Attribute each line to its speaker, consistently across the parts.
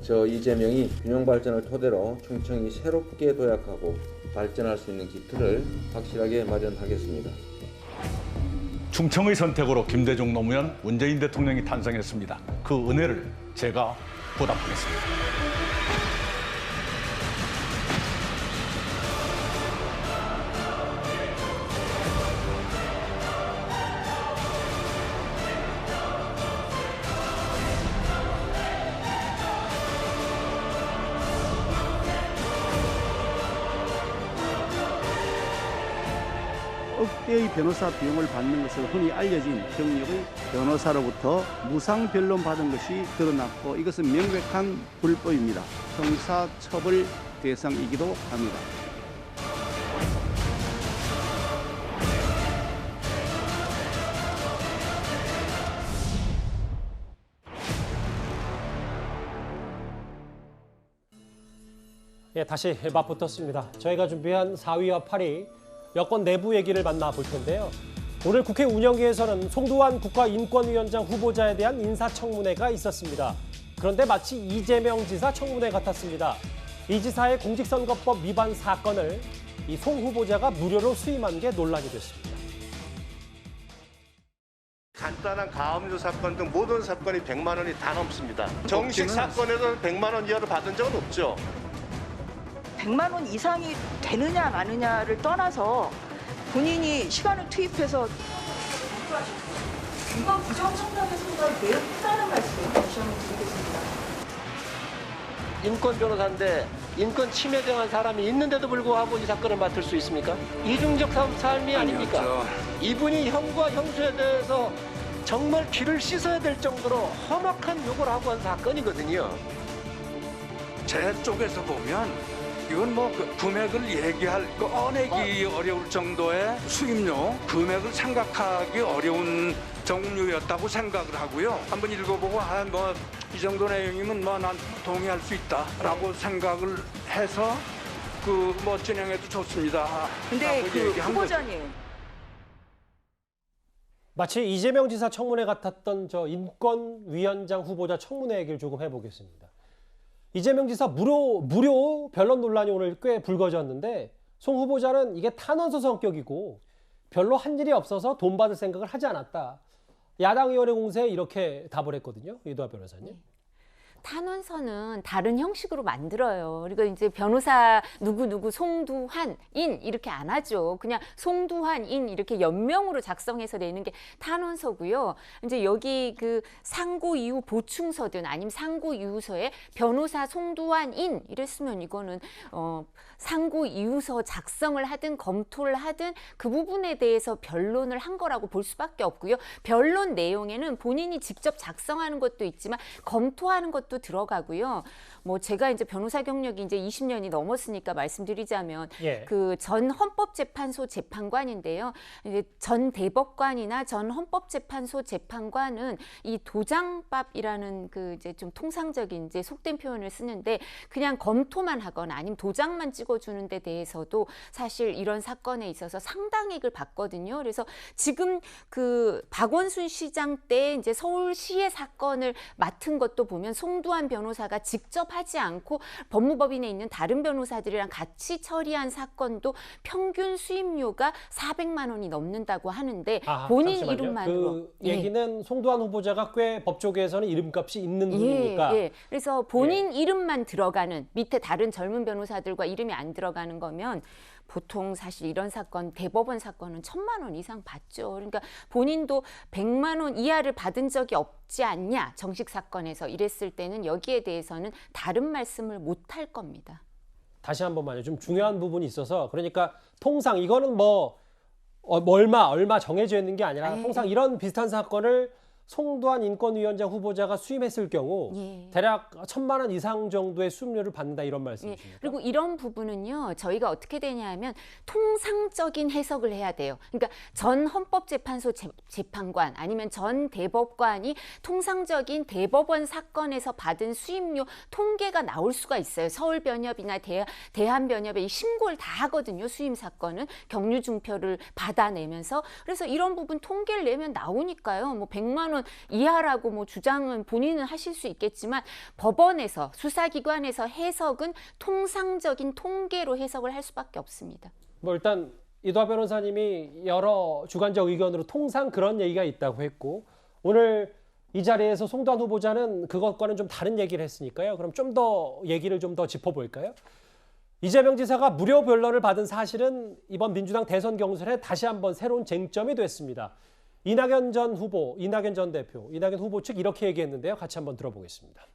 Speaker 1: 저 이재명이 균형 발전을 토대로 충청이 새롭게 도약하고 발전할 수 있는 기틀을 확실하게 마련하겠습니다.
Speaker 2: 충청의 선택으로 김대중 노무현 문재인 대통령이 탄생했습니다. 그 은혜를 제가 보답하겠습니다.
Speaker 3: 억대의 변호사 비용을 받는 것으로 흔히 알려진 경력의 변호사로부터 무상 변론 받은 것이 드러났고 이것은 명백한 불법입니다. 형사처벌 대상이기도 합니다.
Speaker 4: 예, 다시 맞붙었습니다. 저희가 준비한 4위와 8위 여권 내부 얘기를 만나볼 텐데요. 오늘 국회 운영위에서는 송두환 국가인권위원장 후보자에 대한 인사청문회가 있었습니다. 그런데 마치 이재명 지사 청문회 같았습니다. 이 지사의 공직선거법 위반 사건을 이 송 후보자가 무료로 수임한 게 논란이 됐습니다.
Speaker 5: 간단한 가압류 사건 등 모든 사건이 100만 원이 다 넘습니다. 정식 사건에서 100만 원 이하로 받은 적은 없죠.
Speaker 6: 100만 원 이상이 되느냐 마느냐를 떠나서 본인이 시간을 투입해서 이번 부정청탁의 선거를 매우 크다는 말씀 다시 한번 드리겠습니다.
Speaker 7: 인권 변호사인데 인권 침해 당한 사람이 있는데도 불구하고 이 사건을 맡을 수 있습니까? 이중적 삶이 아닙니까? 이분이 형과 형수에 대해서 정말 귀를 씻어야 될 정도로 험악한 욕을 하고 한 사건이거든요.
Speaker 8: 제 쪽에서 보면 이건 뭐 금액을 얘기할 꺼내기 어려울 정도의 수임료 금액을 생각하기 어려운 종류였다고 생각을 하고요. 한번 읽어보고 뭐 이 정도 내용이면 뭐 난 동의할 수 있다라고 생각을 해서 뭐 진행해도 좋습니다.
Speaker 6: 근데 그 후보자님
Speaker 4: 마치 이재명 지사 청문회 같았던 저 인권위원장 후보자 청문회 얘기를 조금 해보겠습니다. 이재명 지사 무료 변론 논란이 오늘 꽤 불거졌는데 송 후보자는 이게 탄원서 성격이고 별로 한 일이 없어서 돈 받을 생각을 하지 않았다. 야당위원회 공세에 이렇게 답을 했거든요. 이도하 변호사님.
Speaker 9: 탄원서는 다른 형식으로 만들어요. 그리고 이제 변호사 누구 송두환인 이렇게 안 하죠. 그냥 송두환인 이렇게 연명으로 작성해서 내는 게 탄원서고요. 이제 여기 그 상고 이후 보충서든 아니면 상고 이후서에 변호사 송두환인 이랬으면 이거는 상고 이후서 작성을 하든 검토를 하든 그 부분에 대해서 변론을 한 거라고 볼 수밖에 없고요. 변론 내용에는 본인이 직접 작성하는 것도 있지만 검토하는 것도 들어가고요. 뭐 제가 이제 변호사 경력이 이제 20년이 넘었으니까 말씀드리자면 그 전 헌법재판소 재판관인데요. 이제 전 대법관이나 전 헌법재판소 재판관은 이 도장밥이라는 그 이제 좀 통상적인 이제 속된 표현을 쓰는데 그냥 검토만 하거나 아니면 도장만 찍어주는 데 대해서도 사실 이런 사건에 있어서 상당액을 받거든요. 그래서 지금 그 박원순 시장 때 이제 서울시의 사건을 맡은 것도 보면 송두환 변호사가 직접 하지 않고 법무법인에 있는 다른 변호사들이랑 같이 처리한 사건도 평균 수임료가 400만 원이 넘는다고 하는데 본인 잠시만요. 이름만으로.
Speaker 4: 그 얘기는 송두환 후보자가 꽤 법조계에서는 이름값이 있는 분이니까.
Speaker 9: 그래서 본인 이름만 들어가는 밑에 다른 젊은 변호사들과 이름이 안 들어가는 거면 보통 사실 이런 사건, 대법원 사건은 1,000만 원 이상 받죠. 그러니까 본인도 100만 원 이하를 받은 적이 없지 않냐, 정식 사건에서 이랬을 때는 여기에 대해서는 다른 말씀을 못 할 겁니다.
Speaker 4: 다시 한 번만요. 좀 중요한 부분이 있어서 그러니까 통상 이거는 뭐 얼마 정해져 있는 게 아니라 통상 이런 비슷한 사건을 송두환 인권위원장 후보자가 수임했을 경우 대략 1,000만 원 이상 정도의 수임료를 받는다 이런 말씀이십니까?
Speaker 9: 그리고 이런 부분은요. 저희가 어떻게 되냐면 통상적인 해석을 해야 돼요. 그러니까 전 헌법재판소 재판관 아니면 전 대법관이 통상적인 대법원 사건에서 받은 수임료 통계가 나올 수가 있어요. 서울변협이나 대한변협에 신고를 다 하거든요. 수임 사건은 경유증표를 받아내면서. 그래서 이런 부분 통계를 내면 나오니까요. 뭐 100만 원 원 이하라고 뭐 주장은 본인은 하실 수 있겠지만 법원에서 수사기관에서 해석은 통상적인 통계로 해석을 할 수밖에 없습니다.
Speaker 4: 뭐 일단 이도하 변호사님이 여러 주관적 의견으로 통상 그런 얘기가 있다고 했고 오늘 이 자리에서 송도한 후보자는 그것과는 좀 다른 얘기를 했으니까요. 그럼 좀 더 얘기를 좀 더 짚어볼까요? 이재명 지사가 무료 변론을 받은 사실은 이번 민주당 대선 경선에 다시 한번 새로운 쟁점이 됐습니다. 이낙연 전 후보, 이낙연 전 대표, 이낙연 후보 측 이렇게 얘기했는데요. 같이 한번 들어보겠습니다.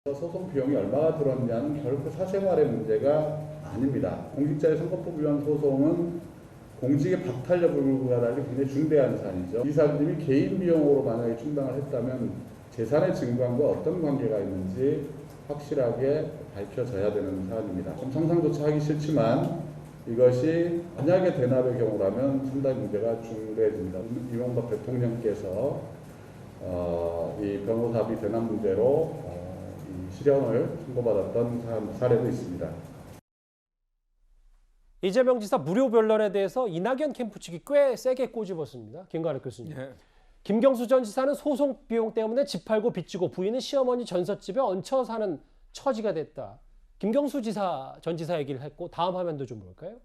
Speaker 10: 소송 비용이 얼마나 들었냐는 결코 사생활의 문제가 아닙니다. 공직자의 선거법 위반 소송은 공직의 박탈력을 불구하고 굉장히 중대한 사안이죠. 이 사람들이 개인 비용으로 만약에 충당을 했다면 재산의 증관과 어떤 관계가 있는지 확실하게 밝혀져야 되는 사안입니다. 좀 상상조차 하기 싫지만 이것이 만약에 대납의 경우라면 상당히 문제가 중대해집니다. 이명박 대통령께서 이 변호사비 대납 문제로 이 실형을 선고받았던 사례도 있습니다.
Speaker 4: 이재명 지사 무료 변론에 대해서 이낙연 캠프 측이 꽤 세게 꼬집었습니다. 김관욱 교수님.
Speaker 11: 네.
Speaker 4: 김경수 전 지사는 소송 비용 때문에 집 팔고 빚지고 부인은 시어머니 전셋집에 얹혀 사는 처지가 됐다. 김경수 전 지사 얘기를 했고 다음 화면도 좀 볼까요?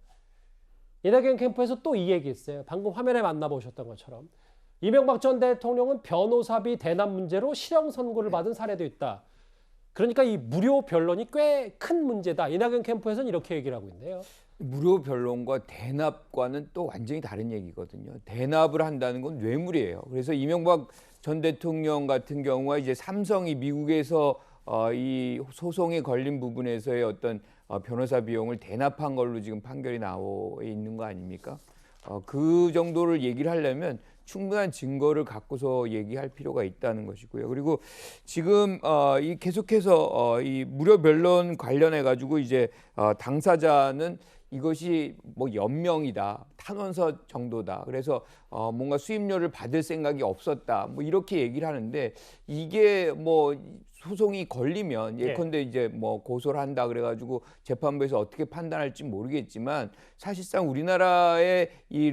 Speaker 4: 이낙연 캠프에서 또 이 얘기했어요. 방금 화면에 만나보셨던 것처럼. 이명박 전 대통령은 변호사비 대납 문제로 실형 선고를 받은 사례도 있다. 그러니까 이 무료 변론이 꽤 큰 문제다. 이낙연 캠프에서는 이렇게 얘기를 하고 있네요.
Speaker 11: 무료 변론과 대납과는 또 완전히 다른 얘기거든요. 대납을 한다는 건 뇌물이에요. 그래서 이명박 전 대통령 같은 경우가 이제 삼성이 미국에서 이 소송에 걸린 부분에서의 어떤 변호사 비용을 대납한 걸로 지금 판결이 나와 있는 거 아닙니까? 그 정도를 얘기를 하려면 충분한 증거를 갖고서 얘기할 필요가 있다는 것이고요. 그리고 지금 이 계속해서 이 무료 변론 관련해 가지고 이제 당사자는 이것이 뭐 연명이다, 탄원서 정도다. 그래서 뭔가 수임료를 받을 생각이 없었다. 뭐 이렇게 얘기를 하는데 이게 뭐 소송이 걸리면 예컨대 이제 뭐 고소를 한다 그래가지고 재판부에서 어떻게 판단할지 모르겠지만 사실상 우리나라의 이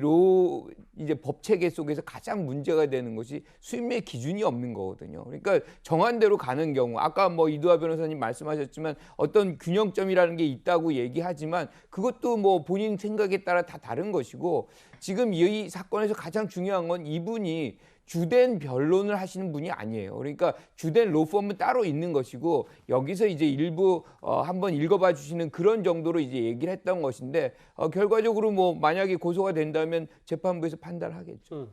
Speaker 11: 이제 법 체계 속에서 가장 문제가 되는 것이 수임료의 기준이 없는 거거든요. 그러니까 정한대로 가는 경우 아까 뭐 이도하 변호사님 말씀하셨지만 어떤 균형점이라는 게 있다고 얘기하지만 그것도 뭐 본인 생각에 따라 다 다른 것이고 지금 이 사건에서 가장 중요한 건 이분이 주된 변론을 하시는 분이 아니에요. 그러니까 주된 로펌은 따로 있는 것이고 여기서 이제 일부 한번 읽어봐 주시는 그런 정도로 이제 얘기를 했던 것인데 결과적으로 뭐 만약에 고소가 된다면 재판부에서 판단하겠죠.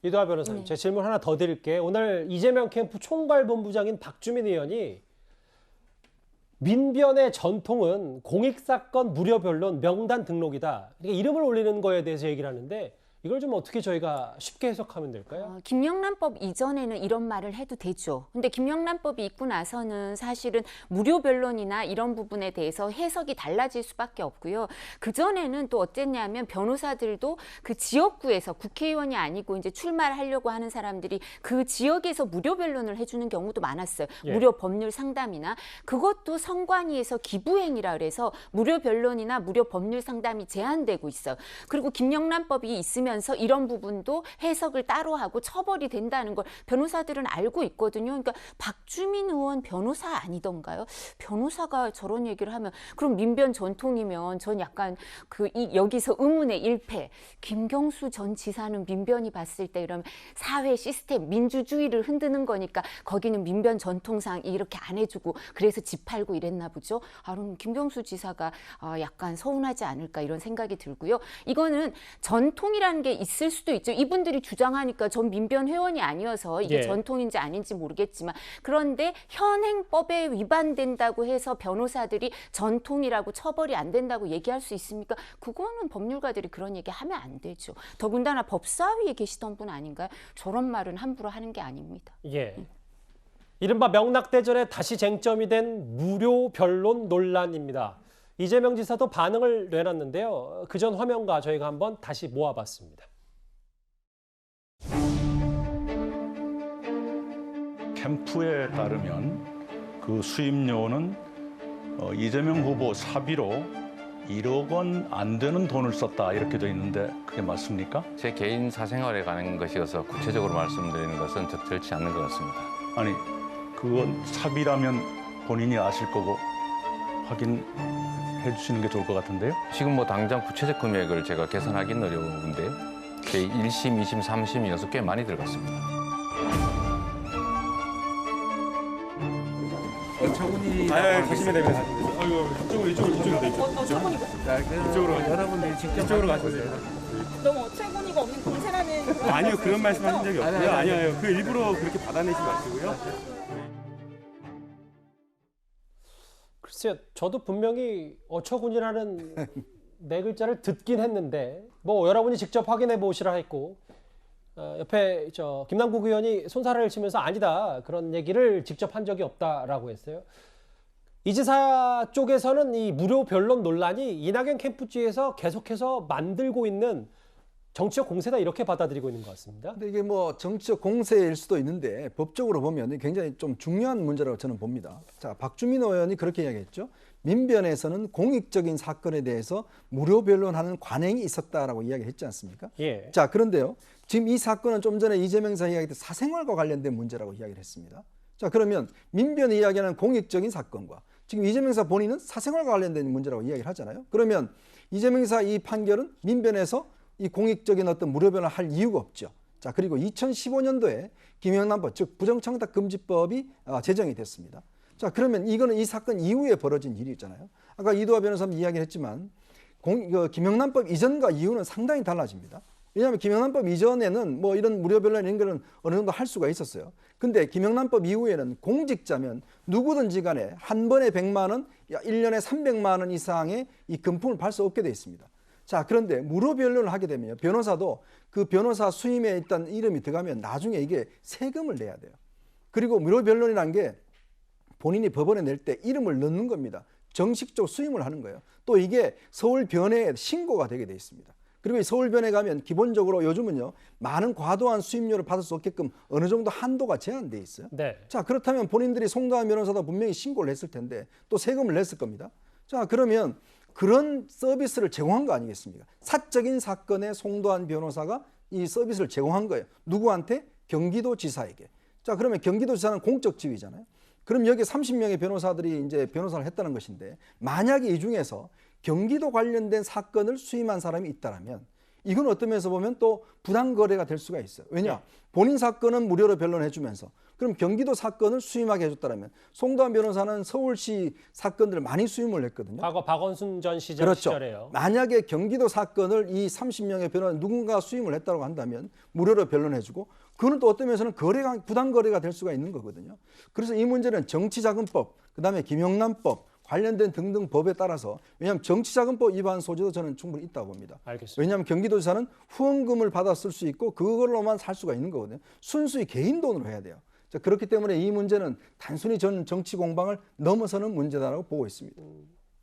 Speaker 4: 이도하 변호사님, 제 질문 하나 더 드릴게요. 오늘 이재명 캠프 총괄본부장인 박주민 의원이 민변의 전통은 공익사건 무료 변론 명단 등록이다. 그러니까 이름을 올리는 거에 대해서 얘기를 하는데 이걸 좀 어떻게 저희가 쉽게 해석하면 될까요?
Speaker 9: 김영란법 이전에는 이런 말을 해도 되죠. 근데 김영란법이 있고 나서는 사실은 무료 변론이나 이런 부분에 대해서 해석이 달라질 수밖에 없고요. 그전에는 또 어땠냐면 변호사들도 그 지역구에서 국회의원이 아니고 이제 출마를 하려고 하는 사람들이 그 지역에서 무료 변론을 해주는 경우도 많았어요. 무료 법률 상담이나 그것도 선관위에서 기부행위라 그래서 무료 변론이나 무료 법률 상담이 제한되고 있어요. 그리고 김영란법이 있으면 이런 부분도 해석을 따로 하고 처벌이 된다는 걸 변호사들은 알고 있거든요. 그러니까 박주민 의원 변호사 아니던가요? 변호사가 저런 얘기를 하면 그럼 민변 전통이면 전 약간 여기서 의문의 일패. 김경수 전 지사는 민변이 봤을 때 이러면 사회 시스템, 민주주의를 흔드는 거니까 거기는 민변 전통상 이렇게 안 해주고 그래서 집 팔고 이랬나 보죠. 그럼 김경수 지사가 약간 서운하지 않을까 이런 생각이 들고요. 이거는 전통이라는 게 있을 수도 있죠. 이분들이 주장하니까 전 민변 회원이 아니어서 이게 전통인지 아닌지 모르겠지만 그런데 현행법에 위반된다고 해서 변호사들이 전통이라고 처벌이 안 된다고 얘기할 수 있습니까? 그거는 법률가들이 그런 얘기 하면 안 되죠. 더군다나 법사위에 계시던 분 아닌가요? 저런 말은 함부로 하는 게 아닙니다.
Speaker 4: 이른바 명락대전에 다시 쟁점이 된 무료 변론 논란입니다. 이재명 지사도 반응을 내놨는데요. 그전 화면과 저희가 한번 다시 모아봤습니다.
Speaker 2: 캠프에 따르면 그 수임료는 이재명 후보 사비로 1억 원 안 되는 돈을 썼다 이렇게 돼 있는데 그게 맞습니까?
Speaker 12: 제 개인 사생활에 관한 것이어서 구체적으로 말씀드리는 것은 적절치 않는 것 같습니다.
Speaker 2: 아니, 그건 사비라면 본인이 아실 거고 확인해 주시는 게 좋을 것 같은데요.
Speaker 12: 지금 뭐 당장 구체적 금액을 제가 계산하기는 어려운데요. 제 1심, 2심, 3심이 여서 꽤 많이 들어갔습니다.
Speaker 13: 어처구니 가시면 됩니다. 아이고 이쪽으로 이쪽으로 여러분들이 직접 이쪽으로 가세요.
Speaker 6: 너무 어처구니가 없는 공세라는 그런
Speaker 13: 아니요 그런 말씀하신 적이 없고요. 아니요 그 일부러 그렇게 받아내지 마시고요.
Speaker 4: 글쎄요, 저도 분명히 어처구니라는 네 글자를 듣긴 했는데 뭐 여러분이 직접 확인해 보시라 했고 옆에 김남국 의원이 손사래를 치면서 아니다 그런 얘기를 직접 한 적이 없다라고 했어요. 이 지사 쪽에서는 이 무료 변론 논란이 이낙연 캠프주에서 계속해서 만들고 있는 정치적 공세다 이렇게 받아들이고 있는 것 같습니다.
Speaker 14: 근데 이게 뭐 정치적 공세일 수도 있는데 법적으로 보면 굉장히 좀 중요한 문제라고 저는 봅니다. 자, 박주민 의원이 그렇게 이야기했죠. 민변에서는 공익적인 사건에 대해서 무료 변론하는 관행이 있었다라고 이야기했지 않습니까?
Speaker 4: 예.
Speaker 14: 자, 그런데요. 지금 이 사건은 좀 전에 이재명 사 이야기했던 사생활과 관련된 문제라고 이야기를 했습니다. 자, 그러면 민변이 이야기하는 공익적인 사건과 지금 이재명 사 본인은 사생활과 관련된 문제라고 이야기를 하잖아요. 그러면 이재명 사 이 판결은 민변에서 이 공익적인 어떤 무료 변론을 할 이유가 없죠. 자, 그리고 2015년도에 김영란법, 즉 부정청탁금지법이 제정이 됐습니다. 자, 그러면 이거는 이 사건 이후에 벌어진 일이 있잖아요. 아까 이도하 변호사님 이야기를 했지만 김영란법 이전과 이후는 상당히 달라집니다. 왜냐하면 김영란법 이전에는 뭐 이런 무료 변론 이런 거는 어느 정도 할 수가 있었어요. 근데 김영란법 이후에는 공직자면 누구든지 간에 한 번에 100만 원, 1년에 300만 원 이상의 이 금품을 받을 수 없게 돼 있습니다. 자, 그런데 무료 변론을 하게 되면 변호사도 그 변호사 수임에 일단 이름이 들어가면 나중에 이게 세금을 내야 돼요. 그리고 무료 변론이라는 게 본인이 법원에 낼 때 이름을 넣는 겁니다. 정식적으로 수임을 하는 거예요. 또 이게 서울변회에 신고가 되게 돼 있습니다. 그리고 서울변에 가면 기본적으로 요즘은요 많은 과도한 수임료를 받을 수 없게끔 어느 정도 한도가 제한돼 있어요.
Speaker 4: 네.
Speaker 14: 자, 그렇다면 본인들이 송도한 변호사도 분명히 신고를 했을 텐데 또 세금을 냈을 겁니다. 자, 그러면 그런 서비스를 제공한 거 아니겠습니까? 사적인 사건에 송도한 변호사가 이 서비스를 제공한 거예요. 누구한테? 경기도지사에게. 자, 그러면 경기도지사는 공적 지위잖아요. 그럼 여기 30명의 변호사들이 이제 변호사를 했다는 것인데 만약에 이 중에서 경기도 관련된 사건을 수임한 사람이 있다면 이건 어떤 면에서 보면 또 부당거래가 될 수가 있어요. 왜냐? 본인 사건은 무료로 변론해 주면서 그럼 경기도 사건을 수임하게 해줬다면 송도한 변호사는 서울시 사건들을 많이 수임을 했거든요.
Speaker 4: 과거 박원순 전 시장
Speaker 14: 그렇죠.
Speaker 4: 시절에요.
Speaker 14: 만약에 경기도 사건을 이 30명의 변호사 누군가 수임을 했다고 한다면 무료로 변론해주고 그거는 또 어떤 면에서는 거래가 부당거래가 될 수가 있는 거거든요. 그래서 이 문제는 정치자금법, 그다음에 김영란법 관련된 등등 법에 따라서 왜냐하면 정치자금법 위반 소지도 저는 충분히 있다고 봅니다.
Speaker 4: 알겠습니다.
Speaker 14: 왜냐하면 경기도지사는 후원금을 받아 쓸 수 있고 그걸로만 살 수가 있는 거거든요. 순수히 개인 돈으로 해야 돼요. 자, 그렇기 때문에 이 문제는 단순히 저는 정치 공방을 넘어서는 문제다라고 보고 있습니다.